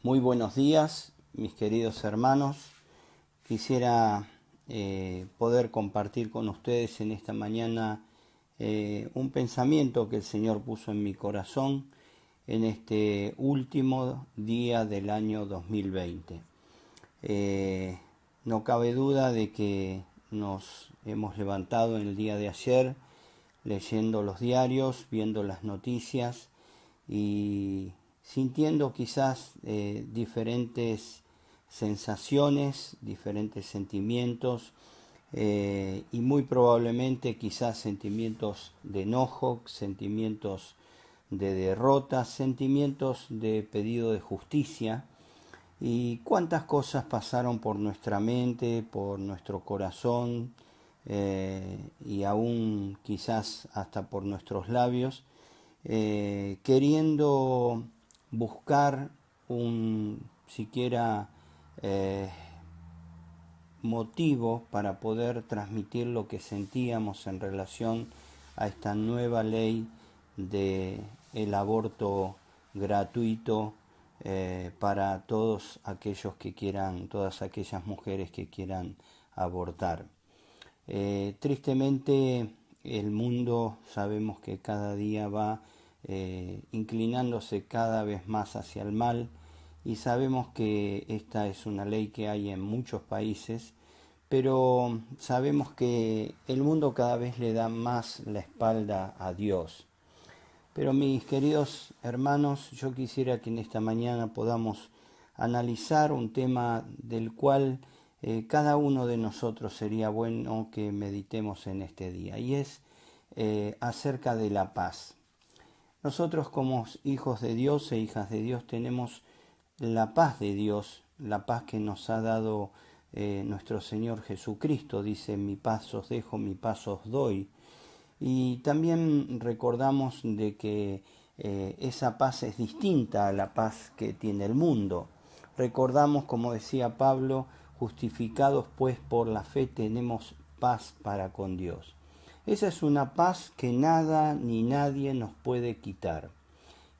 Muy buenos días, mis queridos hermanos. Quisiera poder compartir con ustedes en esta mañana un pensamiento que el Señor puso en mi corazón en este último día del año 2020. No cabe duda de que nos hemos levantado en el día de ayer leyendo los diarios, viendo las noticias y sintiendo quizás diferentes sensaciones, diferentes sentimientos y muy probablemente quizás sentimientos de enojo, sentimientos de derrota, sentimientos de pedido de justicia. Y cuántas cosas pasaron por nuestra mente, por nuestro corazón y aún quizás hasta por nuestros labios, queriendo buscar un siquiera eh, motivo para poder transmitir lo que sentíamos en relación a esta nueva ley de el aborto gratuito para todos aquellos que quieran, todas aquellas mujeres que quieran abortar. Tristemente el mundo sabemos que cada día va inclinándose cada vez más hacia el mal y sabemos que esta es una ley que hay en muchos países, pero sabemos que el mundo cada vez le da más la espalda a Dios. Pero mis queridos hermanos, yo quisiera que en esta mañana podamos analizar un tema del cual cada uno de nosotros sería bueno que meditemos en este día, y es acerca de la paz. Nosotros como hijos de Dios e hijas de Dios tenemos la paz de Dios, la paz que nos ha dado nuestro Señor Jesucristo. Dice: mi paz os dejo, mi paz os doy. Y también recordamos de que esa paz es distinta a la paz que tiene el mundo. Recordamos, como decía Pablo, justificados pues por la fe tenemos paz para con Dios. Esa es una paz que nada ni nadie nos puede quitar,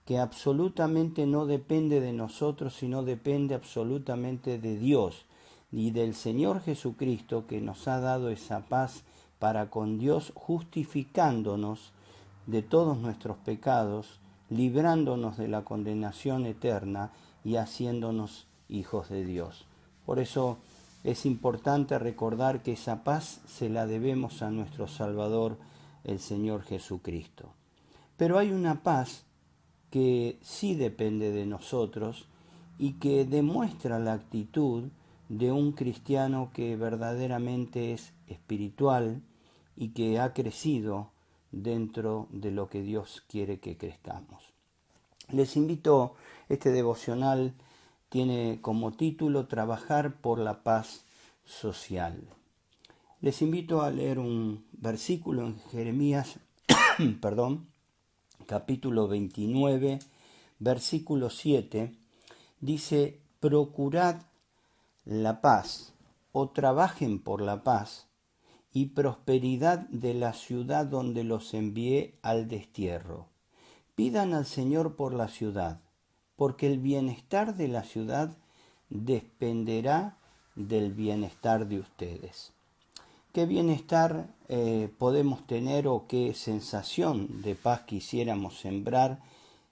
que absolutamente no depende de nosotros, sino depende absolutamente de Dios y del Señor Jesucristo, que nos ha dado esa paz para con Dios, justificándonos de todos nuestros pecados, librándonos de la condenación eterna y haciéndonos hijos de Dios. Por eso es importante recordar que esa paz se la debemos a nuestro Salvador, el Señor Jesucristo. Pero hay una paz que sí depende de nosotros y que demuestra la actitud de un cristiano que verdaderamente es espiritual y que ha crecido dentro de lo que Dios quiere que crezcamos. Les invito, este devocional tiene como título Trabajar por la paz social. Les invito a leer un versículo en Jeremías, perdón, capítulo 29, versículo 7, dice: procurad la paz o trabajen por la paz y prosperidad de la ciudad donde los envié al destierro. Pidan al Señor por la ciudad, porque el bienestar de la ciudad dependerá del bienestar de ustedes. ¿Qué bienestar podemos tener o qué sensación de paz quisiéramos sembrar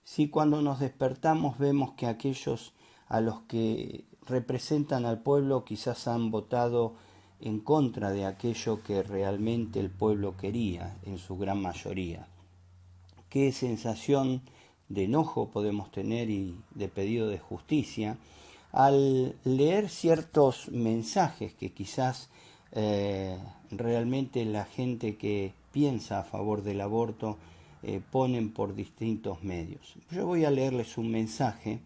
si cuando nos despertamos vemos que aquellos a los que representan al pueblo quizás han votado en contra de aquello que realmente el pueblo quería en su gran mayoría? ¿Qué sensación de enojo podemos tener y de pedido de justicia al leer ciertos mensajes que quizás realmente la gente que piensa a favor del aborto ponen por distintos medios? Yo voy a leerles un mensaje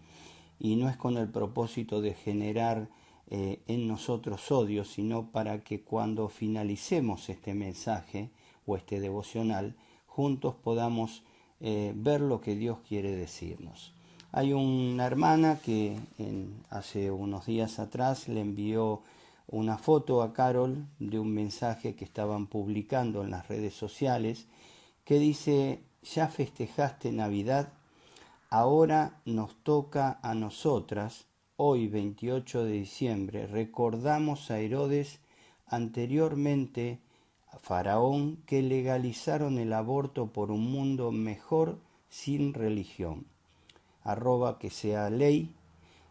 y no es con el propósito de generar en nosotros odio, sino para que cuando finalicemos este mensaje o este devocional, juntos podamos ver lo que Dios quiere decirnos. Hay una hermana que hace unos días atrás le envió una foto a Carol de un mensaje que estaban publicando en las redes sociales que dice: ¿ya festejaste Navidad? Ahora nos toca a nosotras hoy 28 de diciembre recordamos a Herodes, anteriormente a Faraón, que legalizaron el aborto por un mundo mejor sin religión. Que sea ley,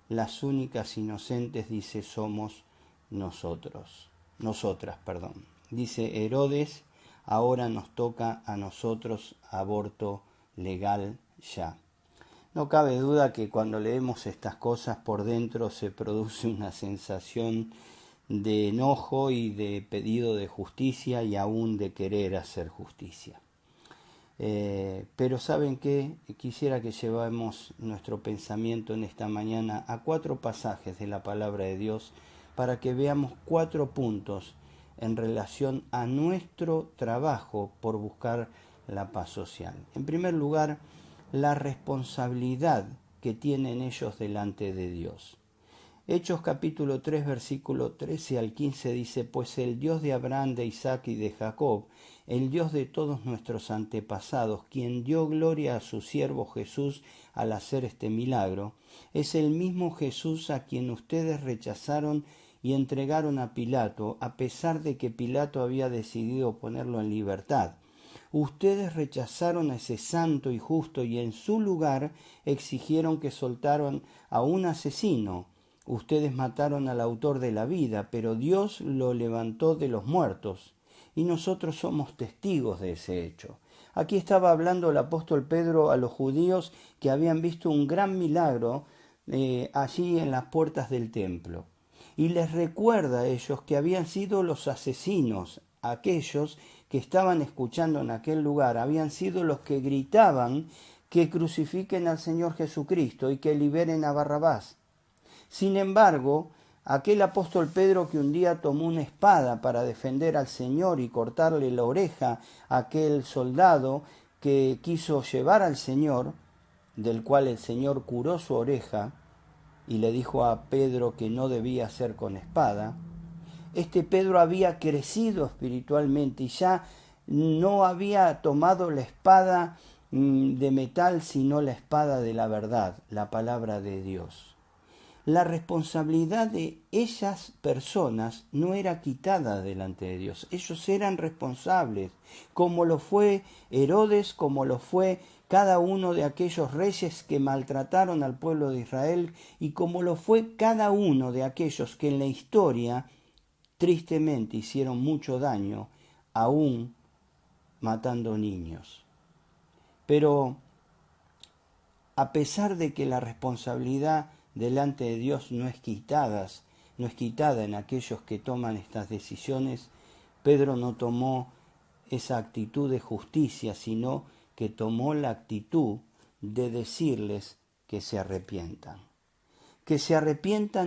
las únicas inocentes, dice, somos nosotras. Dice Herodes, ahora nos toca a nosotros aborto legal ya. No cabe duda que cuando leemos estas cosas por dentro se produce una sensación de enojo y de pedido de justicia y aún de querer hacer justicia. Pero ¿saben qué? Quisiera que llevemos nuestro pensamiento en esta mañana a 4 pasajes de la palabra de Dios para que veamos 4 puntos en relación a nuestro trabajo por buscar la paz social. En primer lugar, la responsabilidad que tienen ellos delante de Dios. Hechos capítulo 3, versículo 13 al 15 dice, pues el Dios de Abraham, de Isaac y de Jacob, el Dios de todos nuestros antepasados, quien dio gloria a su siervo Jesús al hacer este milagro, es el mismo Jesús a quien ustedes rechazaron y entregaron a Pilato, a pesar de que Pilato había decidido ponerlo en libertad. Ustedes rechazaron a ese santo y justo y en su lugar exigieron que soltaran a un asesino. Ustedes mataron al autor de la vida, pero Dios lo levantó de los muertos, y nosotros somos testigos de ese hecho. Aquí estaba hablando el apóstol Pedro a los judíos que habían visto un gran milagro allí en las puertas del templo. Y les recuerda a ellos que habían sido los asesinos, aquellos que estaban escuchando en aquel lugar, habían sido los que gritaban que crucifiquen al Señor Jesucristo y que liberen a Barrabás. Sin embargo, aquel apóstol Pedro que un día tomó una espada para defender al Señor y cortarle la oreja a aquel soldado que quiso llevar al Señor, del cual el Señor curó su oreja y le dijo a Pedro que no debía ser con espada, este Pedro había crecido espiritualmente y ya no había tomado la espada de metal, sino la espada de la verdad, la palabra de Dios. La responsabilidad de esas personas no era quitada delante de Dios. Ellos eran responsables, como lo fue Herodes, como lo fue cada uno de aquellos reyes que maltrataron al pueblo de Israel y como lo fue cada uno de aquellos que en la historia tristemente hicieron mucho daño, aún matando niños. Pero a pesar de que la responsabilidad delante de Dios no es quitada en aquellos que toman estas decisiones, Pedro no tomó esa actitud de justicia, sino que tomó la actitud de decirles que se arrepientan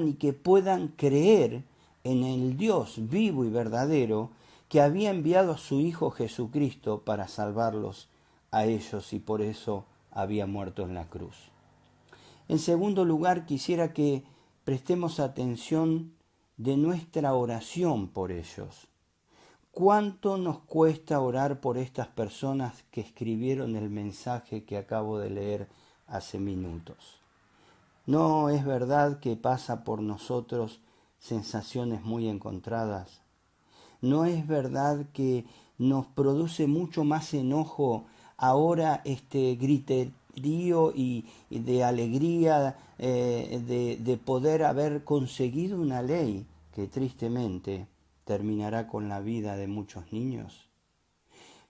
y que puedan creer en el Dios vivo y verdadero que había enviado a su Hijo Jesucristo para salvarlos a ellos y por eso había muerto en la cruz. En segundo lugar, quisiera que prestemos atención de nuestra oración por ellos. ¿Cuánto nos cuesta orar por estas personas que escribieron el mensaje que acabo de leer hace minutos? ¿No es verdad que pasa por nosotros sensaciones muy encontradas? ¿No es verdad que nos produce mucho más enojo ahora este griterío y de alegría de poder haber conseguido una ley que tristemente terminará con la vida de muchos niños?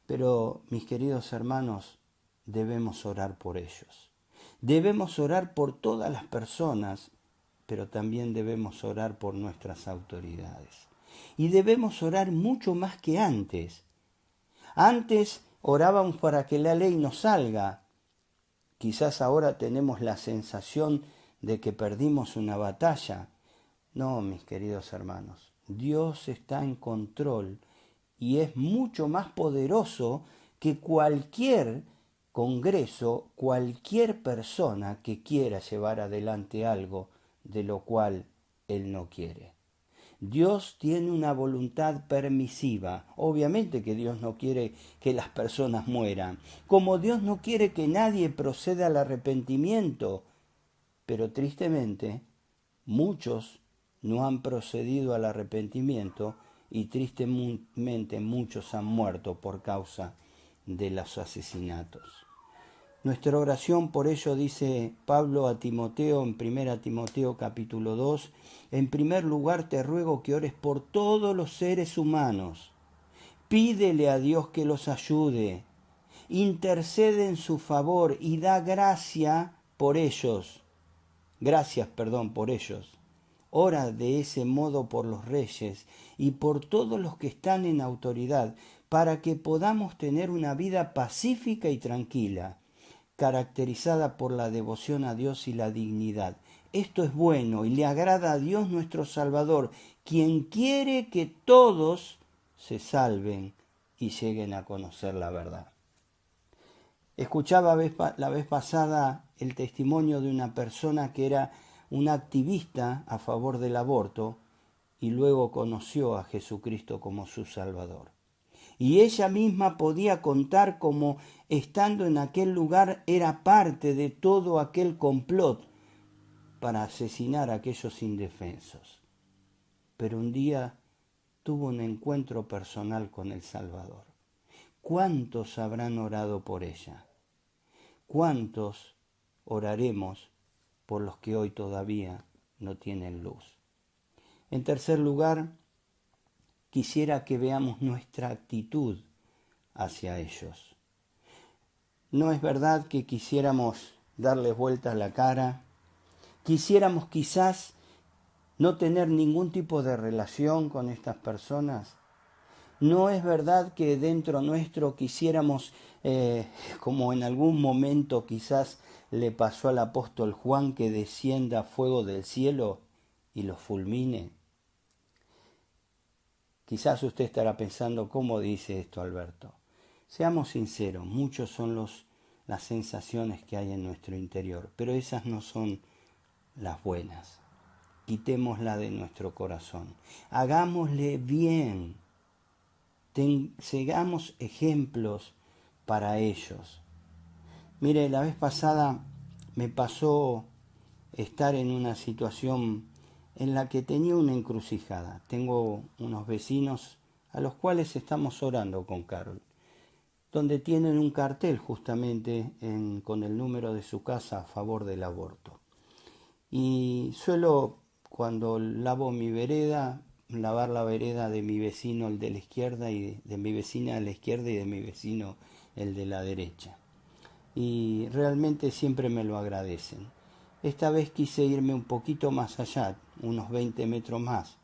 Pero, mis queridos hermanos, debemos orar por ellos. Debemos orar por todas las personas, pero también debemos orar por nuestras autoridades. Y debemos orar mucho más que antes. Antes orábamos para que la ley no salga. Quizás ahora tenemos la sensación de que perdimos una batalla. No, mis queridos hermanos, Dios está en control y es mucho más poderoso que cualquier congreso, cualquier persona que quiera llevar adelante algo de lo cual Él no quiere. Dios tiene una voluntad permisiva. Obviamente que Dios no quiere que las personas mueran, como Dios no quiere que nadie proceda al arrepentimiento, pero tristemente Muchos no han procedido al arrepentimiento y tristemente muchos han muerto por causa de los asesinatos. Nuestra oración por ello, dice Pablo a Timoteo en 1 Timoteo capítulo 2, en primer lugar te ruego que ores por todos los seres humanos. Pídele a Dios que los ayude, intercede en su favor y da gracias por ellos. Ora de ese modo por los reyes y por todos los que están en autoridad, para que podamos tener una vida pacífica y tranquila, caracterizada por la devoción a Dios y la dignidad. Esto es bueno y le agrada a Dios nuestro Salvador, quien quiere que todos se salven y lleguen a conocer la verdad. Escuchaba la vez pasada el testimonio de una persona que era una activista a favor del aborto y luego conoció a Jesucristo como su Salvador. Y ella misma podía contar cómo, estando en aquel lugar, era parte de todo aquel complot para asesinar a aquellos indefensos. Pero un día tuvo un encuentro personal con el Salvador. ¿Cuántos habrán orado por ella? ¿Cuántos oraremos por los que hoy todavía no tienen luz? En tercer lugar, quisiera que veamos nuestra actitud hacia ellos. No es verdad que quisiéramos darles vuelta a la cara, quisiéramos quizás no tener ningún tipo de relación con estas personas. No es verdad que dentro nuestro quisiéramos, como en algún momento quizás le pasó al apóstol Juan, que descienda fuego del cielo y los fulmine. Quizás usted estará pensando, ¿cómo dice esto, Alberto? Seamos sinceros, muchos son las sensaciones que hay en nuestro interior, pero esas no son las buenas. Quitémosla de nuestro corazón. Hagámosle bien. Seamos ejemplos para ellos. Mire, la vez pasada me pasó estar en una situación en la que tenía una encrucijada. Tengo unos vecinos a los cuales estamos orando con Carol, donde tienen un cartel justamente con el número de su casa a favor del aborto. Y suelo, cuando lavo mi vereda, lavar la vereda de mi vecino, el de la izquierda, y de mi vecina a la izquierda y de mi vecino, el de la derecha. Y realmente siempre me lo agradecen. Esta vez quise irme un poquito más allá, unos 20 metros más,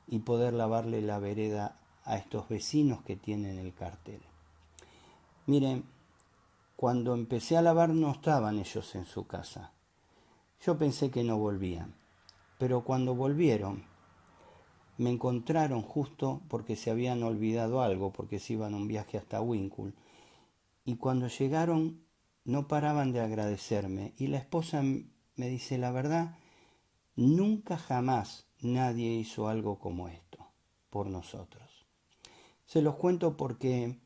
y poder lavarle la vereda a estos vecinos que tienen el cartel. Miren, cuando empecé a lavar no estaban ellos en su casa. Yo pensé que no volvían, pero cuando volvieron me encontraron justo porque se habían olvidado algo, porque se iban a un viaje hasta Winkle, y cuando llegaron no paraban de agradecerme, y la esposa me dice, la verdad, nunca jamás nadie hizo algo como esto por nosotros. Se los cuento porque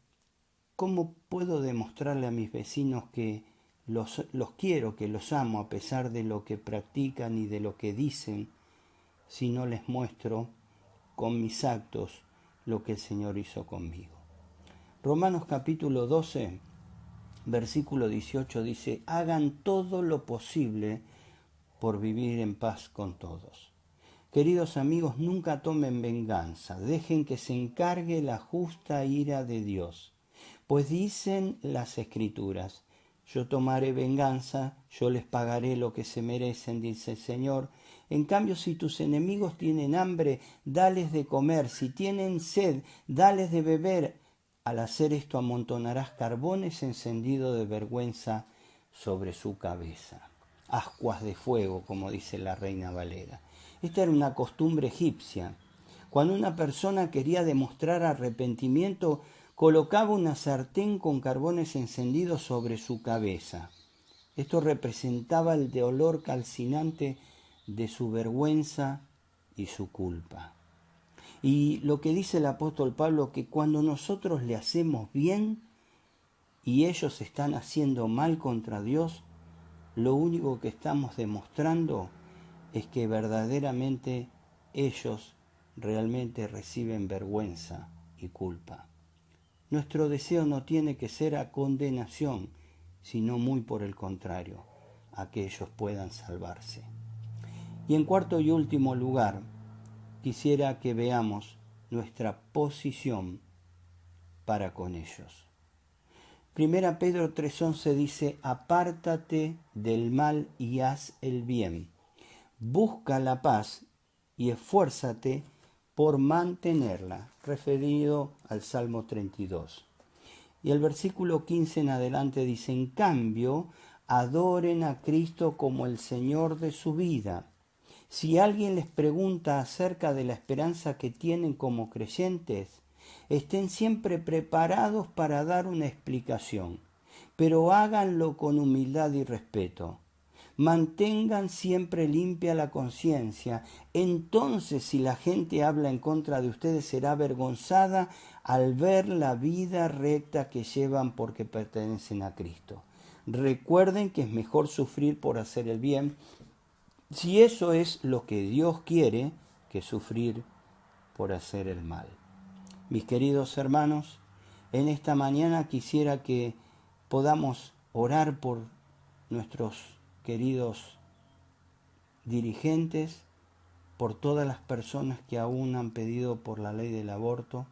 ¿cómo puedo demostrarle a mis vecinos que los quiero, que los amo a pesar de lo que practican y de lo que dicen, si no les muestro con mis actos lo que el Señor hizo conmigo? Romanos capítulo 12, versículo 18 dice, hagan todo lo posible por vivir en paz con todos. Queridos amigos, nunca tomen venganza, dejen que se encargue la justa ira de Dios. Pues dicen las Escrituras, yo tomaré venganza, yo les pagaré lo que se merecen, dice el Señor. En cambio, si tus enemigos tienen hambre, dales de comer, si tienen sed, dales de beber. Al hacer esto amontonarás carbones encendidos de vergüenza sobre su cabeza. Ascuas de fuego, como dice la Reina Valera. Esta era una costumbre egipcia. Cuando una persona quería demostrar arrepentimiento, colocaba una sartén con carbones encendidos sobre su cabeza. Esto representaba el dolor calcinante de su vergüenza y su culpa. Y lo que dice el apóstol Pablo, que cuando nosotros le hacemos bien y ellos están haciendo mal contra Dios, lo único que estamos demostrando es que verdaderamente ellos realmente reciben vergüenza y culpa. Nuestro deseo no tiene que ser a condenación, sino muy por el contrario, a que ellos puedan salvarse. Y en cuarto y último lugar, quisiera que veamos nuestra posición para con ellos. Primera Pedro 3:11 dice: apártate del mal y haz el bien. Busca la paz y esfuérzate por mantenerla, referido al Salmo 32. Y el versículo 15 en adelante dice: en cambio, adoren a Cristo como el Señor de su vida. Si alguien les pregunta acerca de la esperanza que tienen como creyentes, estén siempre preparados para dar una explicación, pero háganlo con humildad y respeto. Mantengan siempre limpia la conciencia. Entonces, si la gente habla en contra de ustedes, será avergonzada al ver la vida recta que llevan porque pertenecen a Cristo. Recuerden que es mejor sufrir por hacer el bien, si eso es lo que Dios quiere, que sufrir por hacer el mal. Mis queridos hermanos, en esta mañana quisiera que podamos orar por nuestros queridos dirigentes, por todas las personas que aún han pedido por la ley del aborto,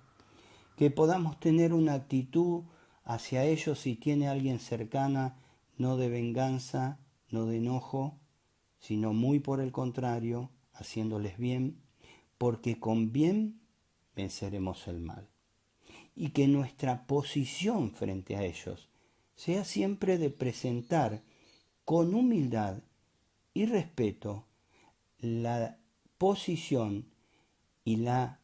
que podamos tener una actitud hacia ellos si tiene alguien cercana, no de venganza, no de enojo, sino muy por el contrario, haciéndoles bien, porque con bien venceremos el mal. Y que nuestra posición frente a ellos sea siempre de presentar con humildad y respeto la posición y la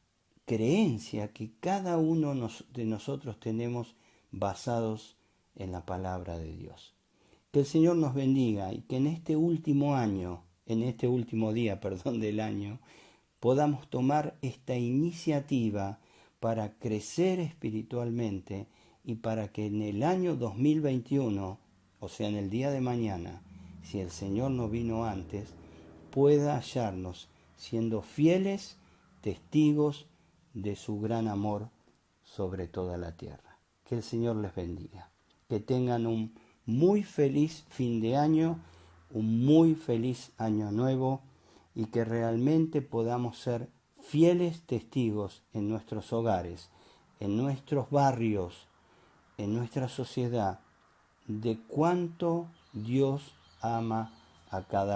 creencia que cada uno de nosotros tenemos basados en la palabra de Dios. Que el Señor nos bendiga y que en este último día del año, podamos tomar esta iniciativa para crecer espiritualmente y para que en el año 2021, o sea, en el día de mañana, si el Señor no vino antes, pueda hallarnos siendo fieles testigos de su gran amor sobre toda la tierra. Que el Señor les bendiga. Que tengan un muy feliz fin de año, un muy feliz año nuevo, y que realmente podamos ser fieles testigos en nuestros hogares, en nuestros barrios, en nuestra sociedad, de cuánto Dios ama a cada uno.